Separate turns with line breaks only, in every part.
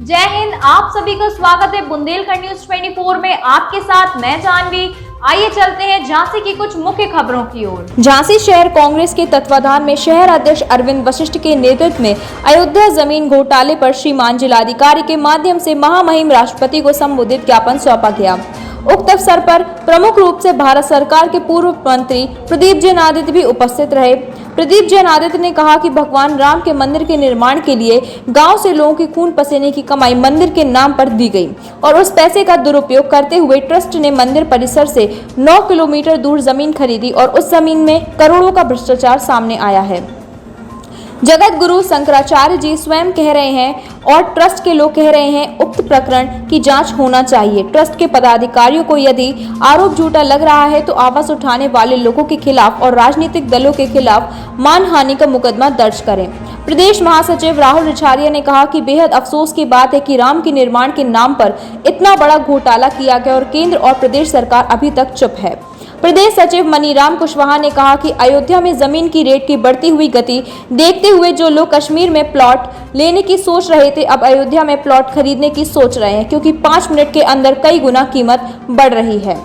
जय हिंद। आप सभी का स्वागत है बुंदेलखंड न्यूज 24 में। आपके साथ मैं जानवी। आइए चलते हैं झांसी की कुछ मुख्य खबरों की ओर। झांसी शहर कांग्रेस के तत्वाधान में शहर अध्यक्ष अरविंद वशिष्ठ के नेतृत्व में अयोध्या जमीन घोटाले पर श्रीमान जिलाधिकारी के माध्यम से महामहिम राष्ट्रपति को संबोधित ज्ञापन सौंपा गया। उक्त अवसर पर प्रमुख रूप से भारत सरकार के पूर्व मंत्री प्रदीप जैन आदित्य भी उपस्थित रहे। प्रदीप जैन आदित्य ने कहा कि भगवान राम के मंदिर के निर्माण के लिए गांव से लोगों की खून पसीने की कमाई मंदिर के नाम पर दी गई और उस पैसे का दुरुपयोग करते हुए ट्रस्ट ने मंदिर परिसर से 9 किलोमीटर दूर जमीन खरीदी और उस जमीन में करोड़ों का भ्रष्टाचार सामने आया है। जगत गुरु शंकराचार्य जी स्वयं कह रहे हैं और ट्रस्ट के लोग कह रहे हैं उक्त प्रकरण की जांच होना चाहिए। ट्रस्ट के पदाधिकारियों को यदि आरोप झूठा लग रहा है तो आवाज उठाने वाले लोगों के खिलाफ और राजनीतिक दलों के खिलाफ मानहानि का मुकदमा दर्ज करें। प्रदेश महासचिव राहुल रिछारिया ने कहा कि बेहद अफसोस की बात है कि राम के निर्माण के नाम पर इतना बड़ा घोटाला किया गया और केंद्र और प्रदेश सरकार अभी तक चुप है। प्रदेश सचिव मनीराम कुशवाहा ने कहा कि अयोध्या में जमीन की रेट की बढ़ती हुई गति देखते हुए जो लोग कश्मीर में प्लॉट लेने की सोच रहे थे अब अयोध्या में प्लॉट खरीदने की सोच रहे हैं, क्योंकि 5 मिनट के अंदर कई गुना कीमत बढ़ रही है।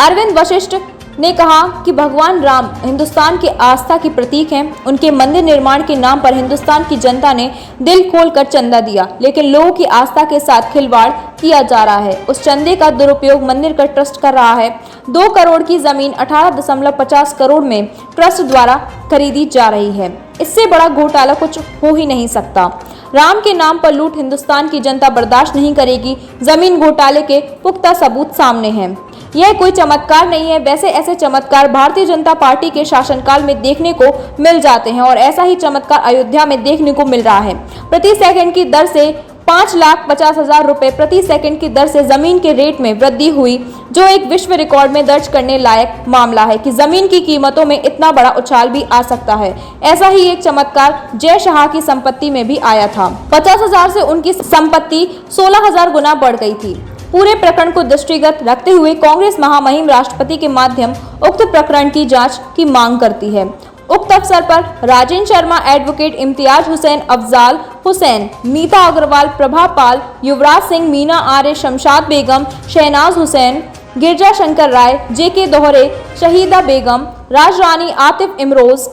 अरविंद वशिष्ठ ने कहा कि भगवान राम हिंदुस्तान की आस्था की प्रतीक हैं। उनके मंदिर निर्माण के नाम पर हिंदुस्तान की जनता ने दिल खोलकर चंदा दिया, लेकिन लोगों की आस्था के साथ खिलवाड़ किया जा रहा है। उस चंदे का दुरुपयोग मंदिर का ट्रस्ट कर रहा है। 2 करोड़ की जमीन 18.50 करोड़ में ट्रस्ट द्वारा खरीदी जा रही है। इससे बड़ा घोटाला कुछ हो ही नहीं सकता। राम के नाम पर लूट हिंदुस्तान की जनता बर्दाश्त नहीं करेगी। जमीन घोटाले के पुख्ता सबूत सामने हैं। यह कोई चमत्कार नहीं है। वैसे ऐसे चमत्कार भारतीय जनता पार्टी के शासनकाल में देखने को मिल जाते हैं और ऐसा ही चमत्कार अयोध्या में देखने को मिल रहा है। प्रति सेकंड की दर से 5,50,000 रुपए प्रति सेकंड की दर से जमीन के रेट में वृद्धि हुई, जो एक विश्व रिकॉर्ड में दर्ज करने लायक मामला है कि जमीन की कीमतों में इतना बड़ा उछाल भी आ सकता है। ऐसा ही एक चमत्कार जय शाह की संपत्ति में भी आया था। 50,000 से उनकी संपत्ति 16,000 गुना बढ़ गई थी। पूरे प्रकरण को दृष्टिगत रखते हुए कांग्रेस महामहिम राष्ट्रपति के माध्यम उक्त प्रकरण की जांच की मांग करती है। उक्त अवसर पर राजेंद्र शर्मा, एडवोकेट इम्तियाज हुसैन, अफजाल हुसैन, नीता अग्रवाल, प्रभा पाल, युवराज सिंह, मीना आर्य, शमशाद बेगम, शहनाज हुसैन, गिरजा शंकर राय, जेके दोहरे, शहीदा बेगम, राज रानी, आतिफ इमरोज,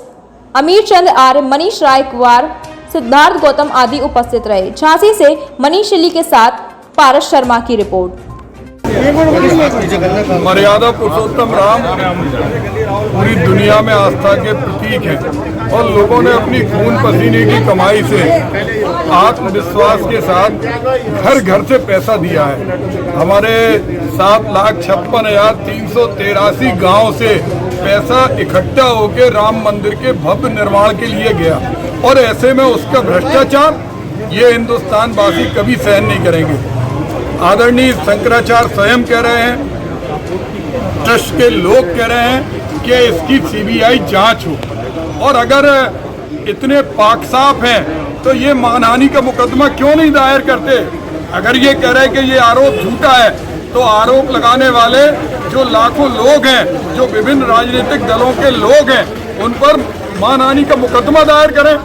अमीर चंद आर्य, मनीष रायकवार, सिद्धार्थ गौतम आदि उपस्थित रहे। झांसी से मनीष शिली के साथ पारस शर्मा की रिपोर्ट।
मर्यादा पुरुषोत्तम राम पूरी दुनिया में आस्था के प्रतीक हैं और लोगों ने अपनी खून पसीने की कमाई से आत्मविश्वास के साथ घर घर से पैसा दिया है। हमारे 7,56,383 गांव से पैसा इकट्ठा होकर राम मंदिर के भव्य निर्माण के लिए गया और ऐसे में उसका भ्रष्टाचार ये हिंदुस्तान वासी कभी सहन नहीं करेंगे। आदरणीय शंकराचार्य स्वयं कह रहे हैं, ट्रस्ट के लोग कह रहे हैं कि इसकी सीबीआई जांच हो और अगर इतने पाक साफ हैं तो ये मानहानि का मुकदमा क्यों नहीं दायर करते। अगर ये कह रहे हैं कि ये आरोप झूठा है तो आरोप लगाने वाले जो लाखों लोग हैं, जो विभिन्न राजनीतिक दलों के लोग हैं, उन पर मानहानि का मुकदमा दायर करें।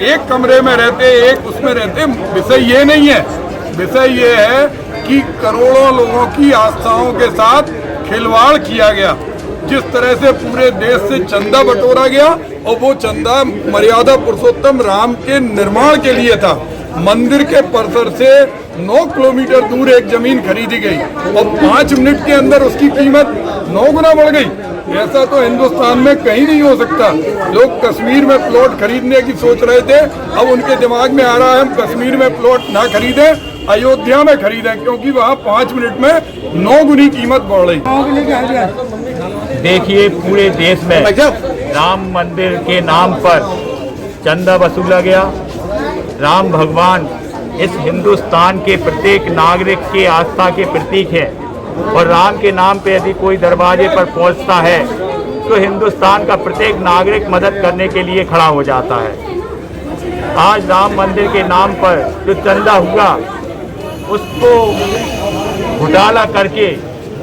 एक कमरे में रहते, एक उसमें रहते, विषय ये नहीं है। विषय ये है कि करोड़ों लोगों की आस्थाओं के साथ खिलवाड़ किया गया। जिस तरह से पूरे देश से चंदा बटोरा गया और वो चंदा मर्यादा पुरुषोत्तम राम के निर्माण के लिए था। मंदिर के परिसर से 9 किलोमीटर दूर एक जमीन खरीदी गई और 5 मिनट के अंदर उसकी कीमत 9 गुना बढ़ गई। ऐसा तो हिंदुस्तान में कहीं नहीं हो सकता। लोग कश्मीर में प्लॉट खरीदने की सोच रहे थे, अब उनके दिमाग में आ रहा है हम कश्मीर में प्लॉट ना खरीदें, अयोध्या में खरीदें, क्योंकि वहाँ 5 मिनट में 9 गुनी कीमत बढ़ रही।
देखिए, पूरे देश में राम मंदिर के नाम पर चंदा वसूला गया। राम भगवान इस हिंदुस्तान के प्रत्येक नागरिक के आस्था के प्रतीक है और राम के नाम पे यदि कोई दरवाजे पर पहुंचता है तो हिंदुस्तान का प्रत्येक नागरिक मदद करने के लिए खड़ा हो जाता है। आज राम मंदिर के नाम पर जो चंदा हुआ उसको घोटाला करके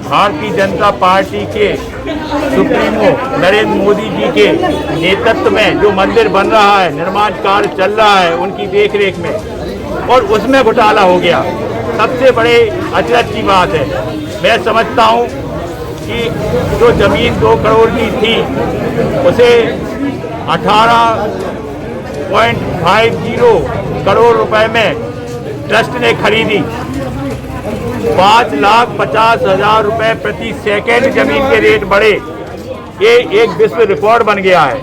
भारतीय जनता पार्टी के सुप्रीमो नरेंद्र मोदी जी के नेतृत्व में जो मंदिर बन रहा है, निर्माण कार्य चल रहा है, उनकी देखरेख में और उसमें घोटाला हो गया। सबसे बड़े अचरज की बात है, मैं समझता हूँ कि जो जमीन 2 करोड़ की थी उसे 18.50 करोड़ रुपए में ट्रस्ट ने खरीदी। 5,50,000 रुपए प्रति सेकंड जमीन के रेट बढ़े। ये एक विश्व रिकॉर्ड बन गया है।